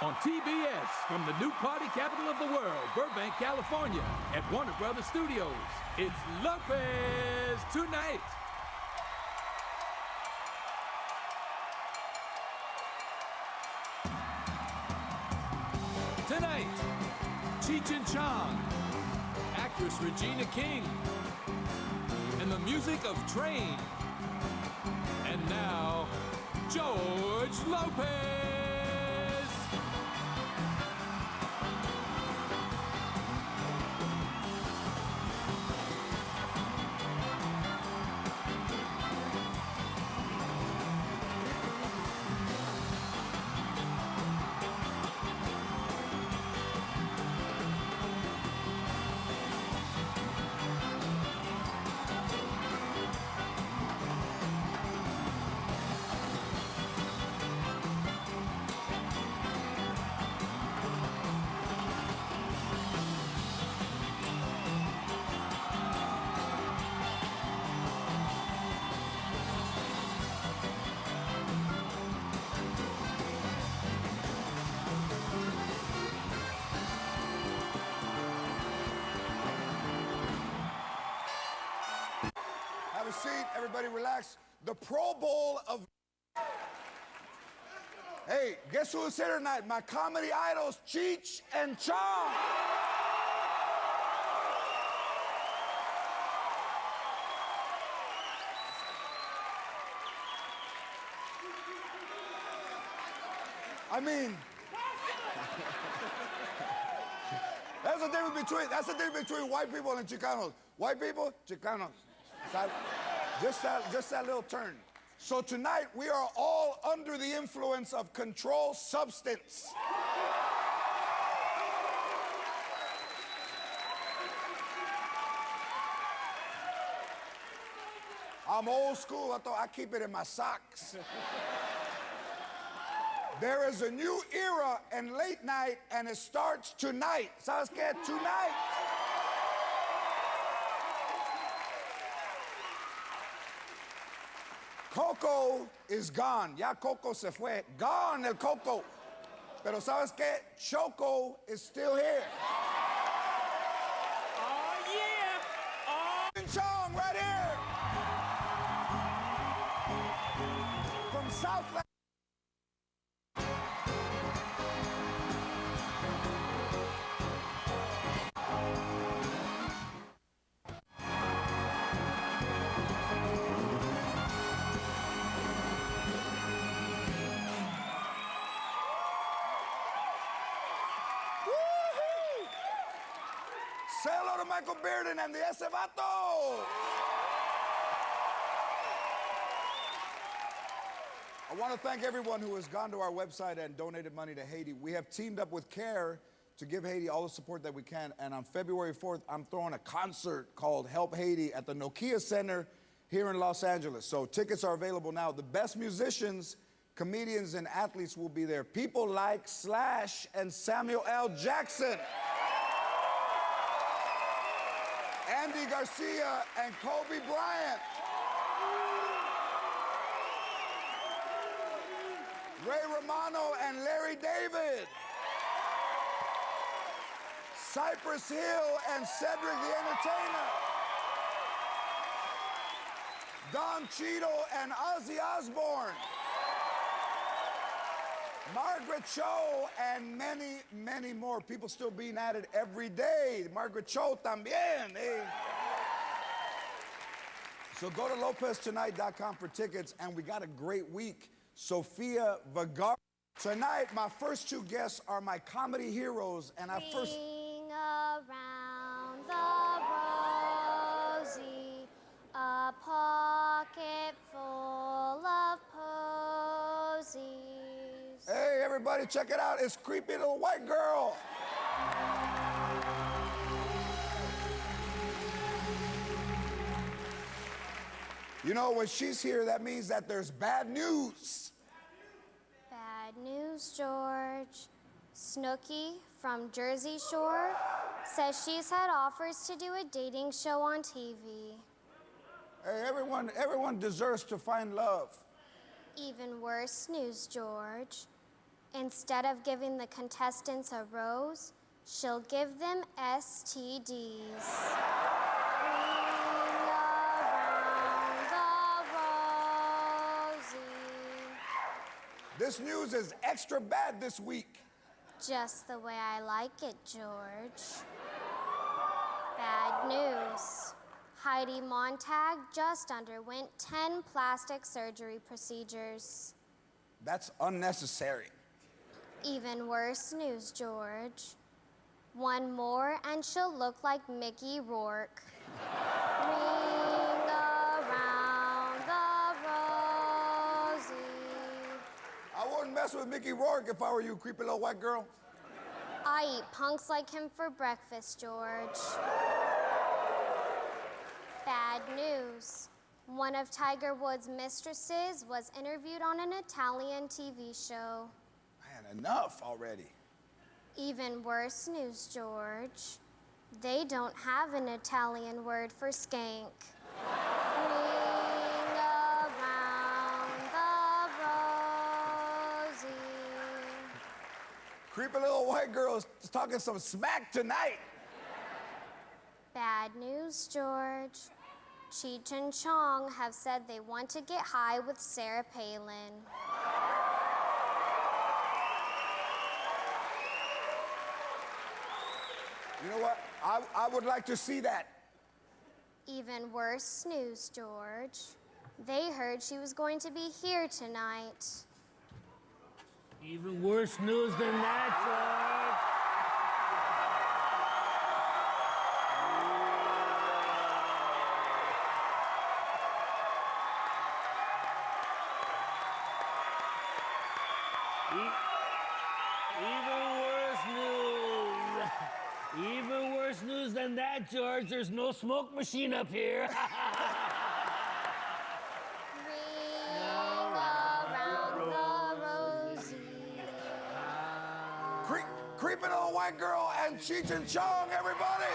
On TBS, from the new party capital of the world, Burbank, California, at Warner Brothers Studios, it's Lopez Tonight. Tonight, Cheech and Chong, actress Regina King, and the music of Train. And now, George Lopez. Have a seat, everybody relax. The Pro Bowl of... Hey, guess who's here tonight? My comedy idols, Cheech and Chong. I mean... That's the difference between white people and Chicanos. White people, Chicanos. Just that little turn. So tonight, we are all under the influence of controlled substance. I'm old school, I keep it in my socks. There is a new era in late night, and it starts tonight. ¿Sabes qué? Tonight. Coco is gone. Ya Coco se fue. Gone el Coco. Pero ¿sabes qué? Choco is still here. Oh, yeah! Oh! Cheech and Chong right here. From Southland. Say hello to Michael Bearden and the Ese Vato. I want to thank everyone who has gone to our website and donated money to Haiti. We have teamed up with CARE to give Haiti all the support that we can. And on February 4th, I'm throwing a concert called Help Haiti at the Nokia Center here in Los Angeles. So tickets are available now. The best musicians, comedians, and athletes will be there. People like Slash and Samuel L. Jackson. Andy Garcia and Kobe Bryant. Ray Romano and Larry David. Cypress Hill and Cedric the Entertainer. Don Cheadle and Ozzy Osbourne. Margaret Cho and many, many more. People still being added every day. Margaret Cho también. Hey. So go to LopezTonight.com for tickets, and we got a great week. Sofia Vergara. Tonight, my first two guests are my comedy heroes, and I first... Ring around the rosy, a pocket full of posies. Hey, everybody, check it out. It's Creepy Little White Girl. You know, when she's here, that means that there's bad news. Bad news, George. Snooki from Jersey Shore says she's had offers to do a dating show on TV. Hey, everyone deserves to find love. Even worse news, George. Instead of giving the contestants a rose, she'll give them STDs. Ring around the rosy. This news is extra bad this week. Just the way I like it, George. Bad news. Heidi Montag just underwent 10 plastic surgery procedures. That's unnecessary. Even worse news, George. One more and she'll look like Mickey Rourke. Ring around the rosy. I wouldn't mess with Mickey Rourke if I were you, creepy little white girl. I eat punks like him for breakfast, George. Bad news. One of Tiger Woods' mistresses was interviewed on an Italian TV show. Man, enough already. Even worse news, George. They don't have an Italian word for skank. Ring around the rosy. Creepy little white girl is talking some smack tonight. Bad news, George. Cheech and Chong have said they want to get high with Sarah Palin. You know what? I would like to see that. Even worse news, George. They heard she was going to be here tonight. Even worse news than that, George. Even worse news than that, George. There's no smoke machine up here. Ring around the rosy. Creepy little white girl and Cheech and Chong, everybody.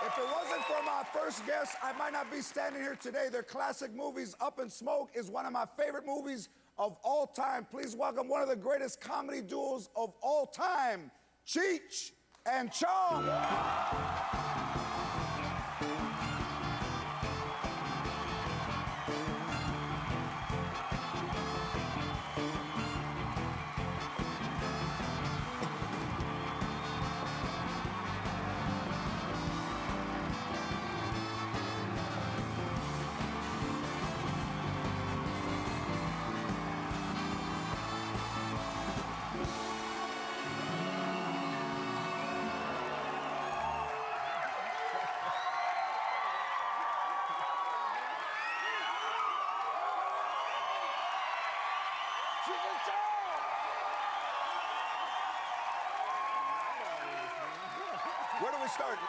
If it wasn't for my first guest, I might not be standing here today. Their classic movies, Up in Smoke, is one of my favorite movies of all time. Please welcome one of the greatest comedy duos of all time, Cheech and Chong. Where do we start?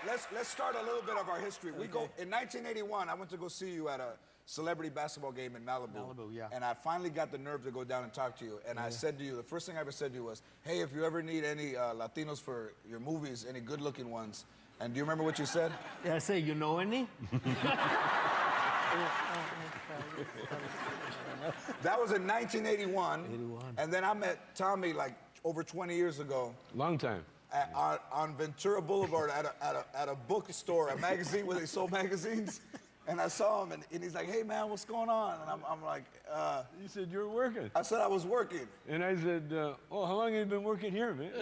Let's start a little bit of our history. We go in 1981. I went to go see you at a celebrity basketball game in Malibu. Malibu, yeah. And I finally got the nerve to go down and talk to you. And I said to you, the first thing I ever said to you was, "Hey, if you ever need any Latinos for your movies, any good-looking ones." And do you remember what you said? Yeah, I say, you know any? That was in 1981. And then I met Tommy like over 20 years ago. Long time. On Ventura Boulevard at a bookstore, a magazine where they sold magazines. And I saw him, and he's like, "Hey, man, what's going on?" And I'm like, You said you were working. I said I was working. And I said, oh, how long have you been working here, man?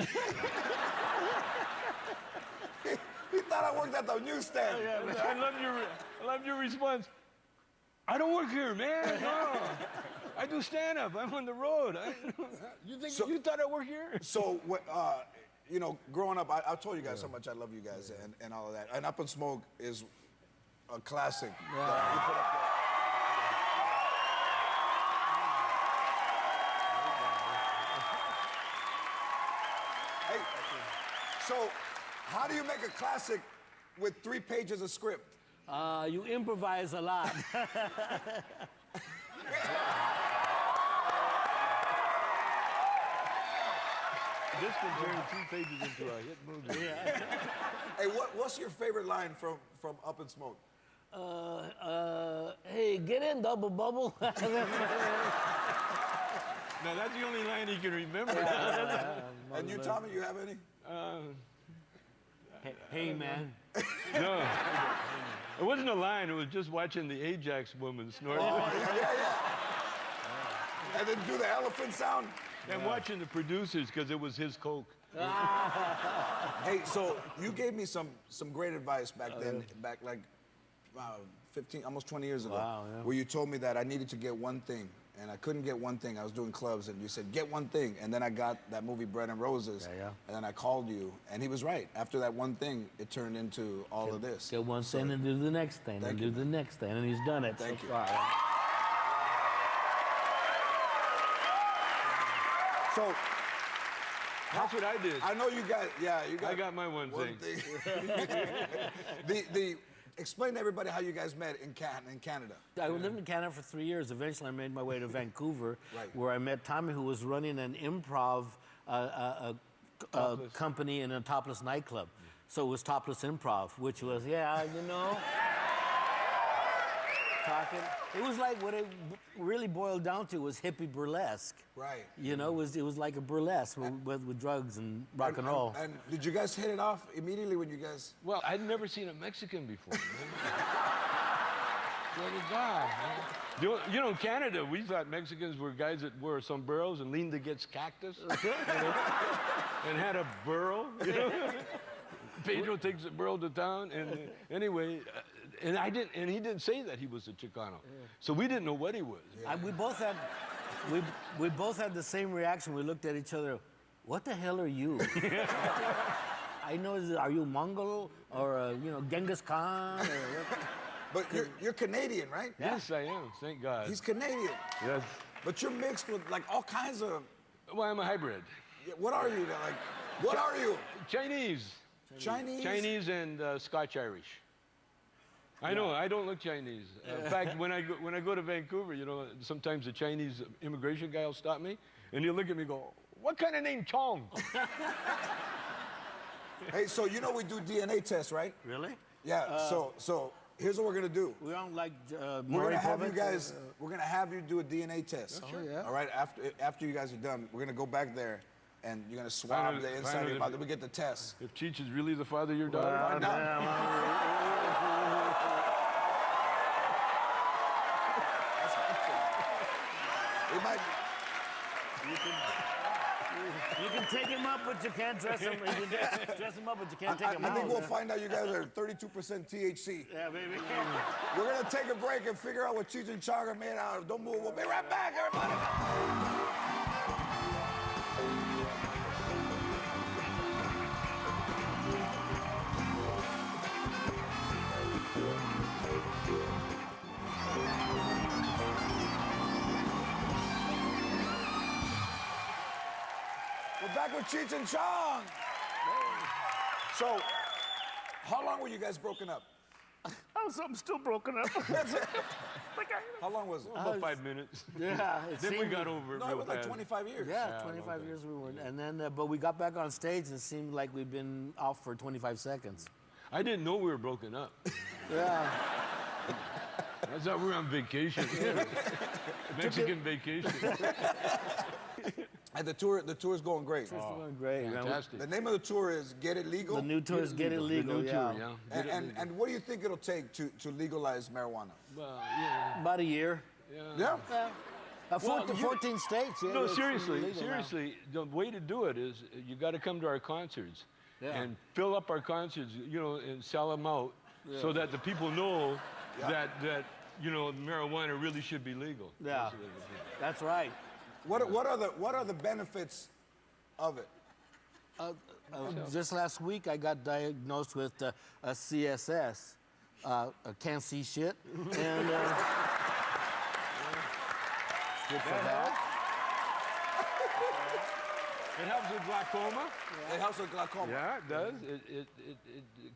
He thought I worked at the newsstand. I love your response. I don't work here, man. No. I do stand-up. I'm on the road. You thought I work here? So, you know, growing up, I told you guys how much I love you guys and all of that. And Up in Smoke is a classic. That you put up there. Hey, so how do you make a classic with 3 pages of script? You improvise a lot. This can turn 2 pages into a hit movie. Yeah. Hey, what's your favorite line from Up in Smoke? Hey, get in, double bubble. Now, that's the only line he can remember. And you, Tommy, you have any? Hey, man. No. It wasn't a line. It was just watching the Ajax woman snort. Oh, yeah. And then do the elephant sound. And watching the producers, because it was his Coke. Hey, so you gave me some great advice back then, back like 15, almost 20 years ago, Wow, yeah. where you told me that I needed to get one thing, and I couldn't get one thing. I was doing clubs, and you said, get one thing. And then I got that movie, Bread and Roses, Yeah. and then I called you, and he was right. After that one thing, it turned into all of this. Get one thing and do the next thing, and do the next thing, and he's done it Thank so you. far. So That's what I did. I know you got, I got my one thing. Explain to everybody how you guys met in Canada. I lived in Canada for 3 years. Eventually, I made my way to Vancouver, Right. where I met Tommy, who was running an improv company in a topless nightclub. So it was Topless Improv, which was, talking. It was like what it really boiled down to was hippie burlesque. Right. It was like a burlesque with drugs and rock and roll. And did you guys hit it off immediately when you guys? Well, I'd never seen a Mexican before, man. What a guy, man. You know, in Canada, we thought Mexicans were guys that wore sombreros and leaned against cactus. And had a burro, Pedro takes a burro to town, and anyway, and he didn't say that he was a Chicano. So we didn't know what he was. We both had the same reaction. We looked at each other. What the hell are you? I know. Are you Mongol or Genghis Khan? Or what? But you're Canadian, right? Yes, I am. Thank God. He's Canadian. Yes. But you're mixed with like all kinds of. Well, I'm a hybrid. What are you? Like, what are you? Chinese. Chinese. And Scotch-Irish. I know, I don't look Chinese. In fact, when I go to Vancouver, sometimes the Chinese immigration guy will stop me, and he'll look at me and go, what kind of name, Chong? Hey, so we do DNA tests, right? Really? Yeah. So here's what we're gonna do. We don't like. We're gonna have you guys. We're gonna have you do a DNA test. Oh, yeah. All right. After you guys are done, we're gonna go back there, and you're gonna swab the inside of your mouth. Then we get the test. If Cheech is really the father of your daughter, Find out. It might. You can take him up, but you can't dress him. You can dress him up, but you can't take him I out. think we'll find out you guys are 32% THC. Yeah, baby. We're gonna take a break and figure out what Cheech and Chong are made out of. Don't move. We'll be right back, everybody. We're back with Cheech and Chong. So, how long were you guys broken up? I'm still broken up. How long was it? about 5 minutes. Yeah. Then we got over it No, it real was like fast. 25 years. Yeah, 25 years we were, and then but we got back on stage and it seemed like we'd been off for 25 seconds. I didn't know we were broken up. Yeah. I thought we were on vacation. Mexican vacation. And the tour's going great. It's going great. Fantastic. The name of the tour is Get It Legal. The new tour is Get It Legal. The new Yeah. tour, yeah. And what do you think it'll take to legalize marijuana? Well, yeah. About a year. Yeah. 14 states. Yeah, No, it's seriously, legal now. the way to do it is you got to come to our concerts Yeah. and fill up our concerts, and sell them out so that the people know that marijuana really should be legal. Yeah, that's right. What are the benefits of it? Just last week, I got diagnosed with a CSS. I can't see shit. And good for that. It helps with glaucoma. It helps with glaucoma. Yeah, it does. It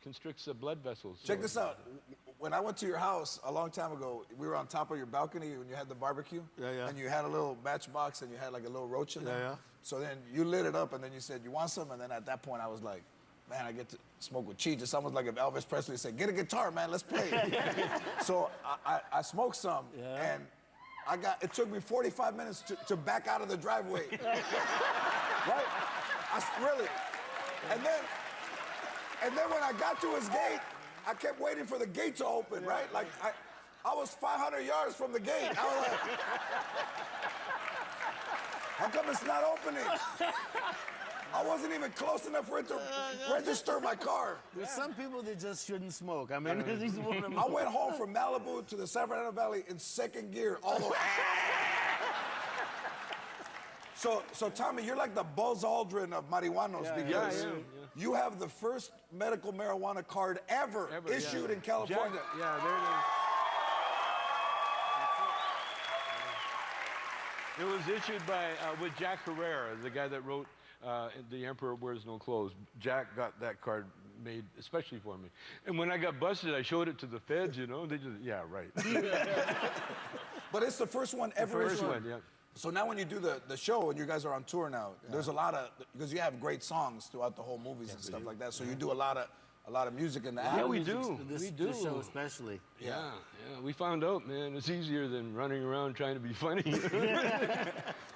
constricts the blood vessels. Check so- this out. When I went to your house a long time ago, we were on top of your balcony when you had the barbecue. Yeah. And you had a little matchbox and you had like a little roach in there. Yeah. So then you lit it up and then you said, you want some? And then at that point I was like, man, I get to smoke with Cheech. It's almost like if Elvis Presley said, get a guitar, man, let's play. So I smoked some and it took me 45 minutes to back out of the driveway. Right? Really. And then when I got to his gate, I kept waiting for the gate to open, right? Like, I was 500 yards from the gate. I was like, how come it's not opening? I wasn't even close enough for it to register my car. There's some people that just shouldn't smoke. I mean, he's one of them. I went home from Malibu to the San Fernando Valley in second gear all the way. So Tommy, you're like the Buzz Aldrin of marijuanos because you have the first medical marijuana card ever issued in California. Yeah, there it is. It was issued by with Jack Herrera, the guy that wrote The Emperor Wears No Clothes. Jack got that card made especially for me. And when I got busted, I showed it to the feds, you know. They just, yeah, right. But it's the first one ever First issued. one, yeah. So now when you do the show and you guys are on tour now, there's a lot of, because you have great songs throughout the whole movies and stuff like that. So you do a lot of music in the Yeah, we do. This show especially. Yeah. We found out, man, it's easier than running around trying to be funny.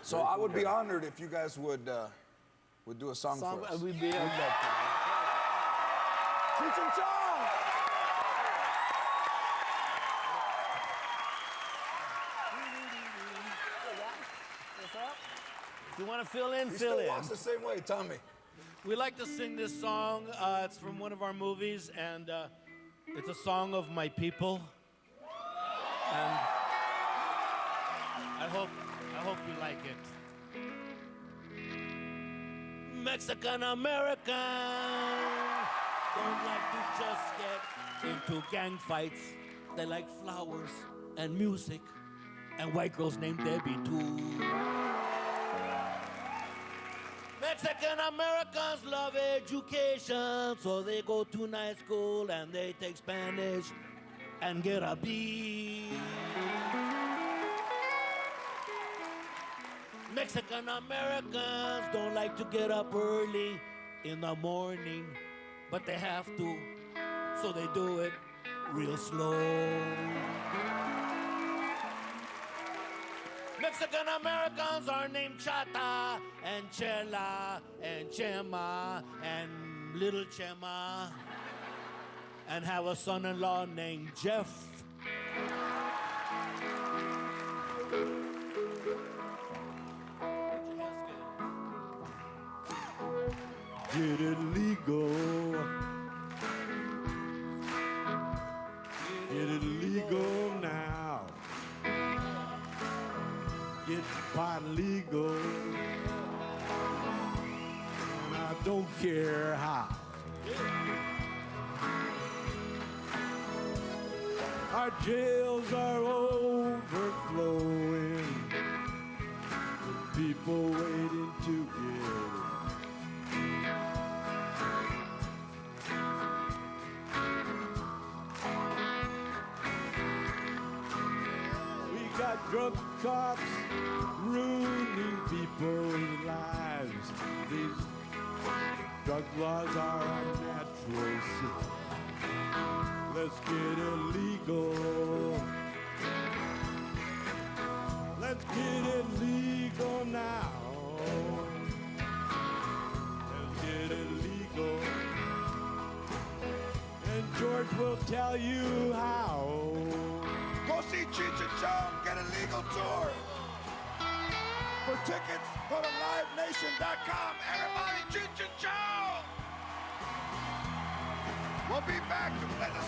So I would be honored if you guys would do a song for us. We'd be on that. Cheech and Chong! If you want to fill in, He fill still in. walks the same way, Tommy. We like to sing this song. It's from one of our movies, and it's a song of my people. And I hope you like it. Mexican Americans don't like to just get into gang fights. They like flowers and music, and white girls named Debbie too. Mexican Americans love education, so they go to night school and they take Spanish and get a B. Mexican Americans don't like to get up early in the morning, but they have to, so they do it real slow. Mexican Americans are named Chata and Chela and Chema and Little Chema and have a son-in-law named Jeff. Get it legal. Get it legal now. Get pot legal. And I don't care how. Our jails are overflowing with people waiting to get in. We got drug cops ruining people's lives. These drug laws are unnatural sin. Let's get illegal. Let's get it legal now. Let's get it legal. And George will tell you how. Go see Cheech and Chong, get a legal tour. For tickets, go to livenation.com. Everybody, Cheech and Chong! We'll be back to play the